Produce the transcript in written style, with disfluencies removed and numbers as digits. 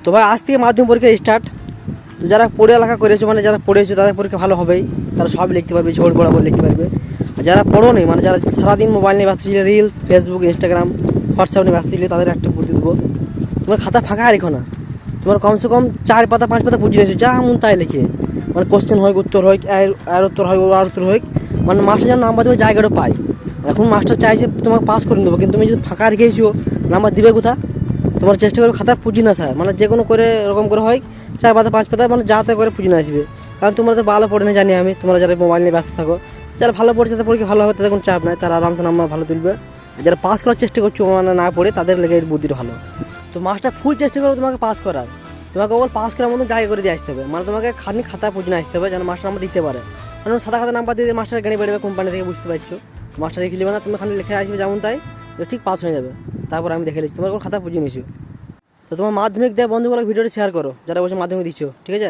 তো ভাই আজ থেকে মাধ্যমিক পরীক্ষা স্টার্ট। তো যারা পড়ালেখা করেছো মানে যারা পড়েছো তাদের পরীক্ষা ভালো হবেই, তারা সব লিখতে পারবে, ঝোড় বরাবর লিখতে পারবে। আর যারা পড়ো নি মানে যারা সারাদিন মোবাইল নিয়ে ব্যস্ত ছিল, রিলস ফেসবুক ইনস্টাগ্রাম হোয়াটসঅ্যাপ নিয়ে ব্যস্ত ছিল, তাদের একটা বুদ্ধি দেবো। তোমার খাতা ফাঁকা রেখো না, তোমার কমসে কম 4 পাতা 5 পাতা বুঝিয়ে নিয়েছো, যা মন তাই লিখে, মানে কোশ্চেন হোক উত্তর হোক আর উত্তর হয় আর উত্তর হোক, মানে মাস্টার যেন নাম্বার দেবে জায়গাটা পায়। এখন মাস্টার চাইছে তোমাকে পাস করে দেবো, কিন্তু তুমি যদি ফাঁকা রেখেছো নাম্বার দিবে কোথা? তোমার চেষ্টা করবে খাতা পুঁজি না স্যার, মানে যে কোনো করে এরকম করে হয় 4 পাতা 5 পাতা মানে যাতে করে পুঁজি না আসবে। কারণ তোমরা তো ভালো পড়ে না জানি আমি, তোমরা যারা মোবাইল নিয়ে ব্যস্ত থাকো, যারা ভালো পড়ছে তাদের পরীক্ষা ভালো হবে, তাদের কোনো চাপ নাই, তারা আরামসে নাম্বার ভালো তুলবে। যারা পাস করার চেষ্টা করছো মানে না পড়ে, তাদের লেগে এই বুদ্ধিটা ভালো। তো মাস্টার ফুল চেষ্টা করবে তোমাকে পাস করার, তোমাকে ওর পাস করার মতো জায়গা করে দিয়ে আসতে হবে, মানে তোমাকে খানি খাতা পুঁজি না আসতে হবে যেন মাস্টার নাম্বার দিতে পারে। কারণ সাদা খাতা নাম্বার দিয়ে মাস্টার গাড়ি বেরোবে কোম্পানি থেকে, বুঝতে পারছো। মাস্টার লিখে নেবে না, তুমি খালি লিখে আসবে যেমন তাই, ঠিক পাস হয়ে যাবে। তারপর আমি দেখে নিচ্ছি তোমার কোনো খাতা পুঁজি নিয়েছো। তো তোমার মাধ্যমিক দেওয়া বন্ধুগুলো ভিডিওটা শেয়ার করো, যারা বসে মাধ্যমিক দিচ্ছ, ঠিক আছে।